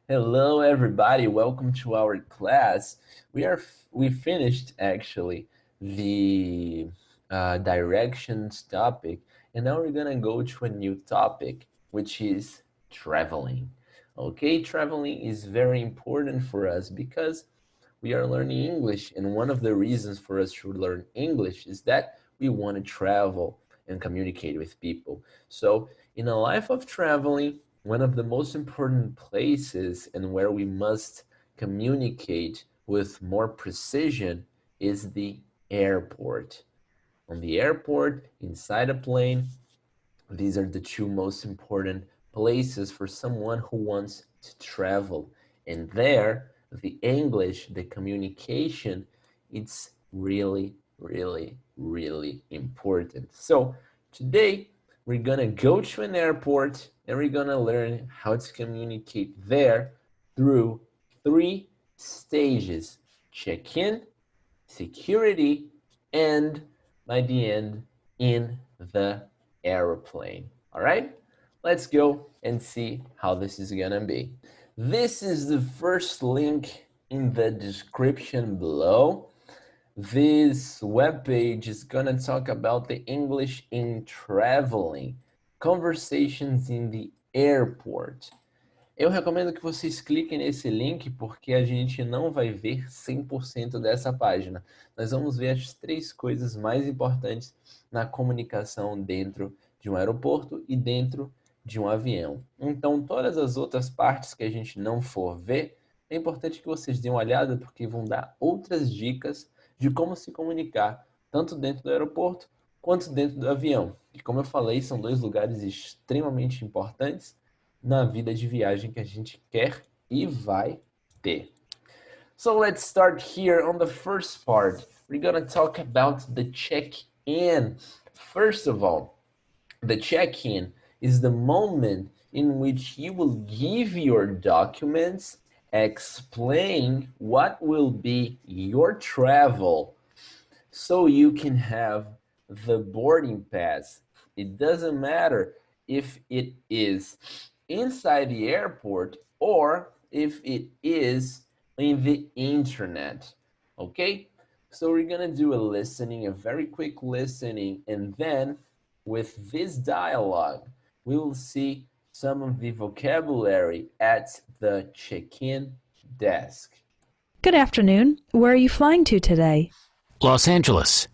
Hello, everybody. Welcome to our class. We finished actually the directions topic, and now we're gonna go to a new topic, which is traveling. Okay, traveling is very important for us because we are learning English, and one of the reasons for us to learn English is that we want to travel and communicate with people. So, in a life of traveling, one of the most important places and where we must communicate with more precision is the airport. On the airport, inside a plane, these are the two most important places for someone who wants to travel. And there, the English, the communication, it's really, really, really important. So today, we're gonna go to an airport and we're gonna learn how to communicate there through three stages: check-in, security, and by the end, in the airplane. All right, let's go and see how this is gonna be. This is the first link in the description below. This webpage is gonna talk about the English in traveling, conversations in the airport. Eu recomendo que vocês cliquem nesse link porque a gente não vai ver 100% dessa página. Nós vamos ver as três coisas mais importantes na comunicação dentro de um aeroporto e dentro de um avião. Então, todas as outras partes que a gente não for ver, é importante que vocês deem uma olhada porque vão dar outras dicas de como se comunicar, tanto dentro do aeroporto quanto dentro do avião. E como eu falei, são dois lugares extremamente importantes na vida de viagem que a gente quer e vai ter. So let's start here on the first part. We're gonna talk about the check-in. First of all, the check-in is the moment in which you will give your documents, explain what will be your travel, so you can have the boarding pass. It doesn't matter if it is inside the airport or if it is in the internet. Okay? So we're gonna do a listening, a very quick listening, and then with this dialogue, we will see some of the vocabulary at the check-in desk. Good afternoon. Where are you flying to today? Los Angeles.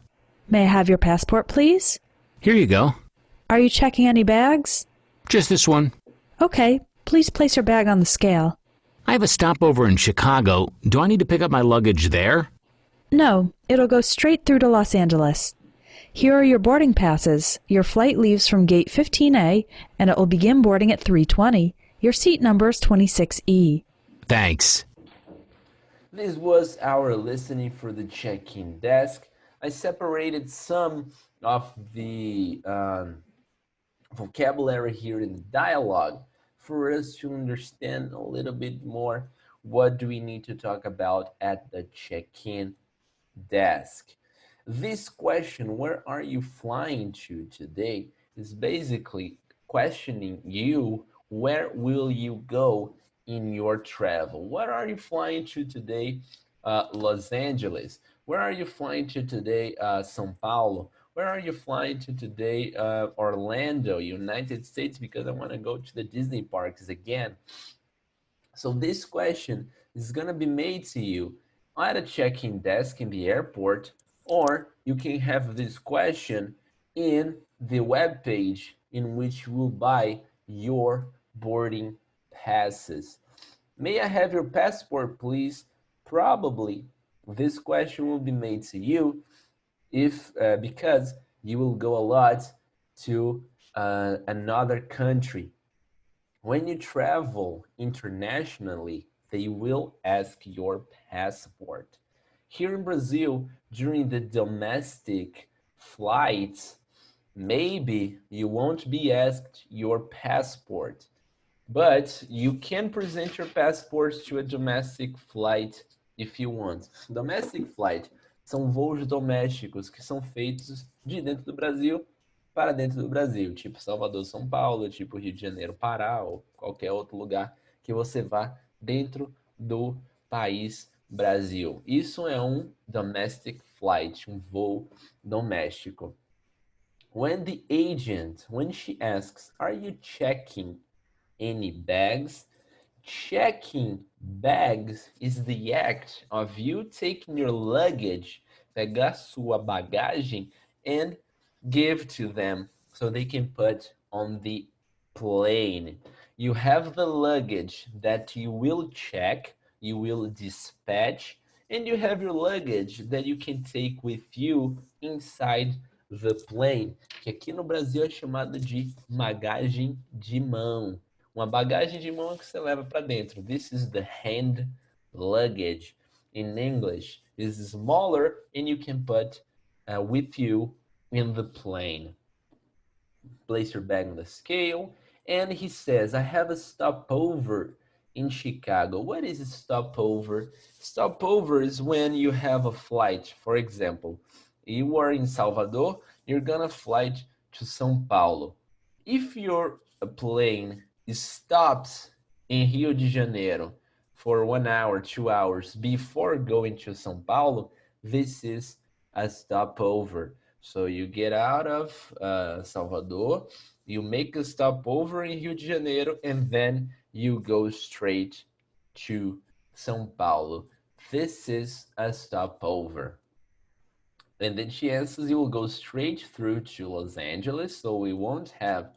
May I have your passport, please? Here you go. Are you checking any bags? Just this one. Okay, please place your bag on the scale. I have a stopover in Chicago. Do I need to pick up my luggage there? No, it'll go straight through to Los Angeles. Here are your boarding passes. Your flight leaves from gate 15A and it will begin boarding at 3:20. Your seat number is 26E. Thanks. This was our listening for the check-in desk. I separated some of the vocabulary here in the dialogue for us to understand a little bit more what do we need to talk about at the check-in desk. This question, where are you flying to today, is basically questioning you, where will you go in your travel? What are you flying to today? Los Angeles. Where are you flying to today? São Paulo. Where are you flying to today? Orlando, United States, because I want to go to the Disney parks again. So this question is going to be made to you at a check-in desk in the airport, or you can have this question in the web page in which you will buy your boarding passes. May I have your passport, please? Probably this question will be made to you if because you will go a lot to another country. When you travel internationally, they will ask your passport. Here in Brazil, during the domestic flights, maybe you won't be asked your passport, but you can present your passport to a domestic flight if you want. Domestic flight são voos domésticos que são feitos de dentro do Brasil para dentro do Brasil, tipo Salvador, São Paulo, tipo Rio de Janeiro, Pará ou qualquer outro lugar que você vá dentro do país Brasil. Isso é um domestic flight, um voo doméstico. When the agent, when she asks, are you checking any bags? Checking bags is the act of you taking your luggage, pegar sua bagagem, and give to them so they can put on the plane. You have the luggage that you will check, you will dispatch, and you have your luggage that you can take with you inside the plane, que aqui no Brasil é chamado de bagagem de mão. Uma bagagem de mão que você leva para dentro. This is the hand luggage. In English, is smaller and you can put with you in the plane. Place your bag on the scale. And he says, I have a stopover in Chicago. What is a stopover? Stopover is when you have a flight. For example, you are in Salvador, you're gonna fly to São Paulo. If your plane stops in Rio de Janeiro for 1 hour, 2 hours before going to São Paulo, this is a stopover. So you get out of Salvador, you make a stopover in Rio de Janeiro, and then you go straight to São Paulo. This is a stopover. And then she answers, you will go straight through to Los Angeles, so we won't have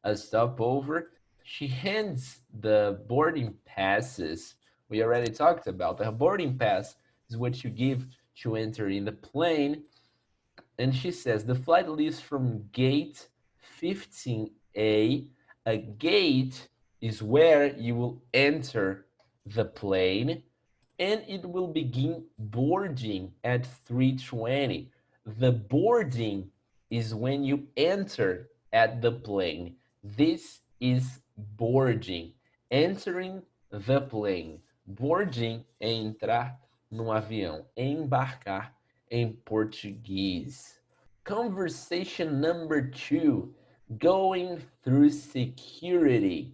a stopover. She hands the boarding passes. We already talked about the boarding pass is what you give to enter in the plane. And she says, the flight leaves from gate 15A. A gate is where you will enter the plane, and it will begin boarding at 3:20. The boarding is when you enter at the plane. This is boarding, entering the plane. Boarding é entrar no avião, embarcar em português. Conversation number 2, going through security.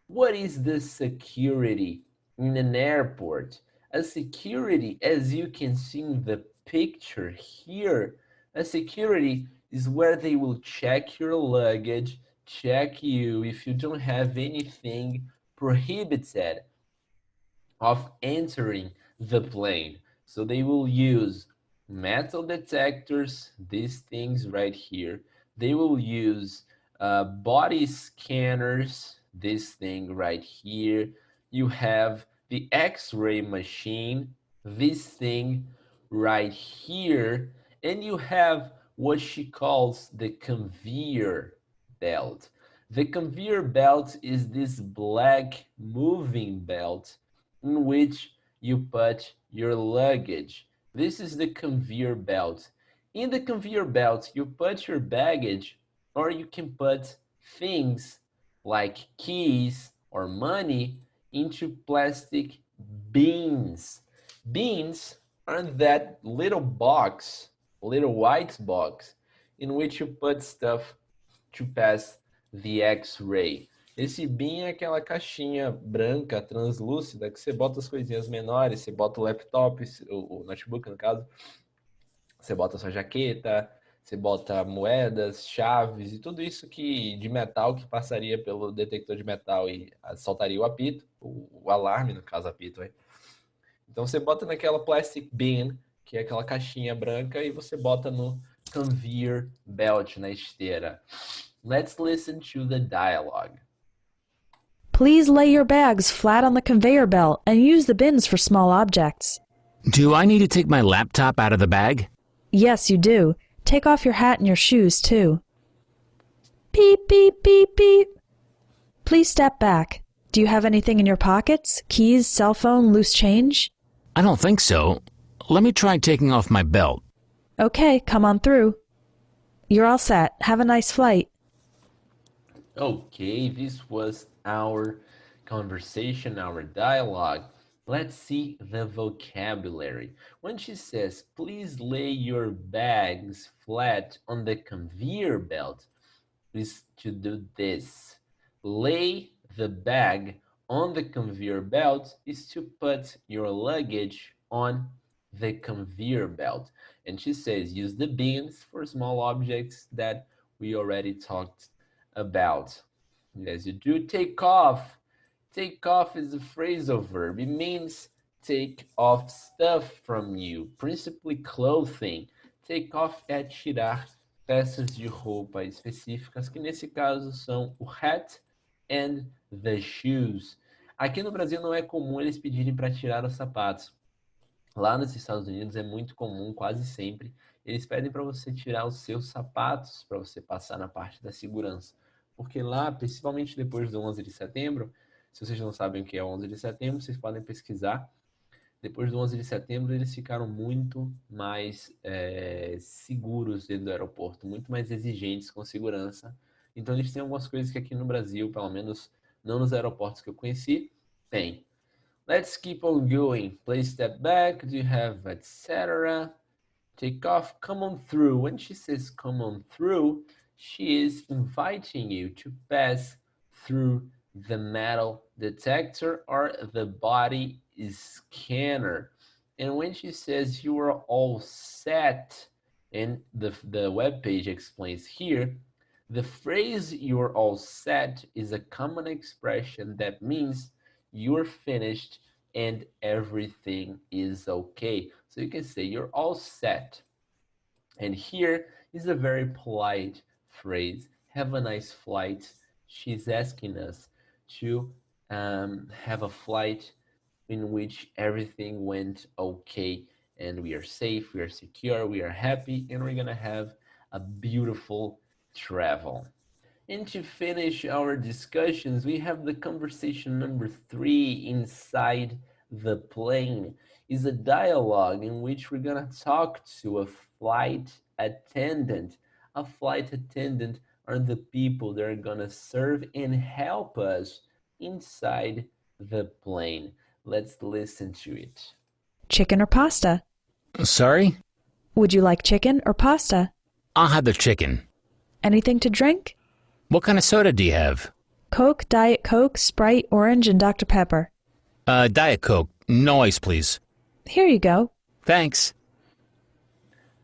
What is the security in an airport? A security, as you can see in the picture here, a security is where they will check your luggage, check you if you don't have anything prohibited of entering the plane. So they will use metal detectors, these things right here. They will use body scanners, this thing right here. You have the X-ray machine, this thing right here. And you have what she calls the conveyor belt. The conveyor belt is this black moving belt in which you put your luggage. This is the conveyor belt. In the conveyor belt, you put your baggage, or you can put things like keys or money into plastic bins. Bins are that little box, little white box, in which you put stuff to pass the X-ray. Esse bin é aquela caixinha branca, translúcida, que você bota as coisinhas menores, você bota o laptop, o notebook no caso, você bota a sua jaqueta, você bota moedas, chaves e tudo isso que de metal que passaria pelo detector de metal e soltaria o apito, o alarme, no caso, apito. Aí. Então você bota naquela plastic bin, que é aquela caixinha branca, e você bota no conveyor belt, na esteira. Let's listen to the dialogue. Please lay your bags flat on the conveyor belt and use the bins for small objects. Do I need to take my laptop out of the bag? Yes, you do. Take off your hat and your shoes, too. Beep, beep, beep, beep. Please step back. Do you have anything in your pockets? Keys, cell phone, loose change? I don't think so. Let me try taking off my belt. Okay, come on through. You're all set. Have a nice flight. Okay, this was our conversation, our dialogue. Let's see the vocabulary. When she says, please lay your bags flat on the conveyor belt, is to do this. Lay the bag on the conveyor belt is to put your luggage on the conveyor belt. And she says, use the bins for small objects that we already talked about. As you do, take off. Take off is a phrasal verb. It means take off stuff from you, principally clothing. Take off é tirar peças de roupa específicas, que nesse caso são o hat and the shoes. Aqui no Brasil não é comum eles pedirem para tirar os sapatos. Lá nos Estados Unidos é muito comum, quase sempre, eles pedem para você tirar os seus sapatos para você passar na parte da segurança. Porque lá, principalmente depois do 11 de setembro, se vocês não sabem o que é 11 de setembro, vocês podem pesquisar. Depois do 11 de setembro, eles ficaram muito mais seguros dentro do aeroporto, muito mais exigentes com segurança. Então, eles têm algumas coisas que aqui no Brasil, pelo menos não nos aeroportos que eu conheci, tem. Let's keep on going. Please step back. Do you have etc.? Take off. Come on through. When she says come on through, she is inviting you to pass through the metal detector or the body scanner. And when she says you are all set, and the web page explains here, the phrase you're all set is a common expression that means you're finished and everything is okay. So you can say you're all set. And here is a very polite phrase. Have a nice flight. She's asking us to have a flight in which everything went okay and we are safe, we are secure, we are happy, and we're gonna have a beautiful travel. And to finish our discussions, we have the conversation number 3 inside the plane. Is a dialogue in which we're gonna talk to a flight attendant. A flight attendant are the people that are gonna serve and help us inside the plane. Let's listen to it. Chicken or pasta? Sorry? Would you like chicken or pasta? I'll have the chicken. Anything to drink? What kind of soda do you have? Coke, Diet Coke, Sprite, Orange, and Dr. Pepper. Diet Coke. No ice, please. Here you go. Thanks.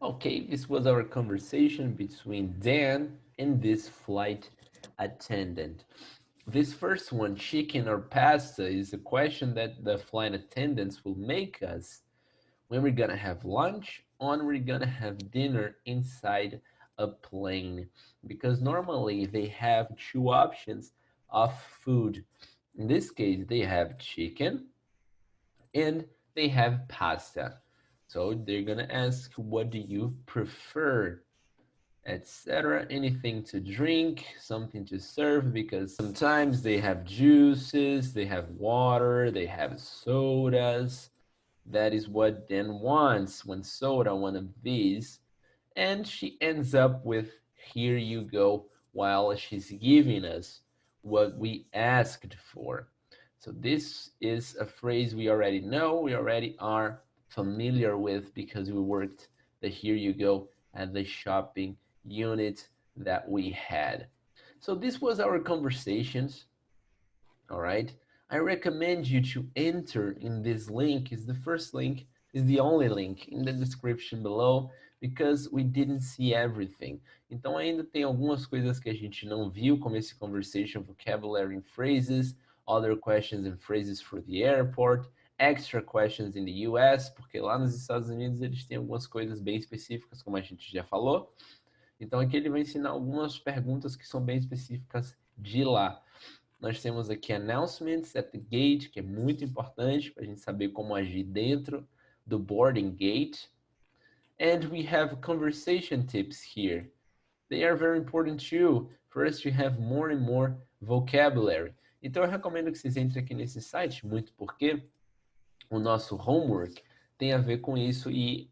Okay, this was our conversation between Dan and this flight attendant. This first one, chicken or pasta, is a question that the flight attendants will make us when we're gonna have lunch or we're gonna have dinner inside a plane, because normally they have 2 options of food. In this case, they have chicken and they have pasta. So they're gonna ask, what do you prefer, etc. Anything to drink, something to serve, because sometimes they have juices, they have water, they have sodas. That is what Dan wants, one soda, one of these. And she ends up with, here you go, while she's giving us what we asked for. So this is a phrase we already know, we already are familiar with because we worked the here you go at the shopping unit that we had. So this was our conversations, all right? I recommend you to enter in this link. Is the first link, is the only link in the description below, because we didn't see everything. Então ainda tem algumas coisas que a gente não viu, como esse conversation vocabulary and phrases, other questions and phrases for the airport, extra questions in the US, porque lá nos Estados Unidos eles têm algumas coisas bem específicas, como a gente já falou. Então aqui ele vai ensinar algumas perguntas que são bem específicas de lá. Nós temos aqui announcements at the gate, que é muito importante para a gente saber como agir dentro do boarding gate. And we have conversation tips here. They are very important too, for us to have more and more vocabulary. Então eu recomendo que vocês entrem aqui nesse site, muito porque o nosso homework tem a ver com isso e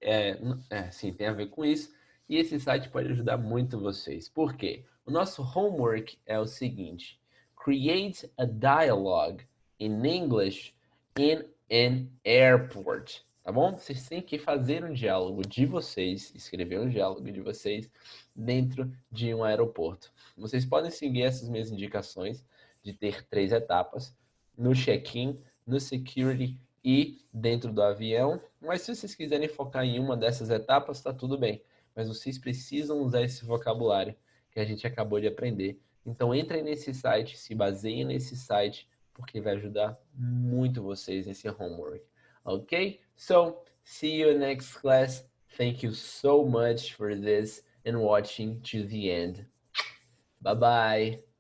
tem a ver com isso. E esse site pode ajudar muito vocês. Por quê? O nosso homework é o seguinte: create a dialogue in English in an airport. Tá bom? Vocês têm que fazer um diálogo de vocês, escrever um diálogo de vocês dentro de um aeroporto. Vocês podem seguir essas minhas indicações de ter 3 etapas, no check-in, no security e dentro do avião. Mas se vocês quiserem focar em uma dessas etapas, está tudo bem. Mas vocês precisam usar esse vocabulário que a gente acabou de aprender. Então entrem nesse site, se baseiem nesse site, porque vai ajudar muito vocês nesse homework. Okay? So, see you next class. Thank you so much for this and watching to the end. Bye bye.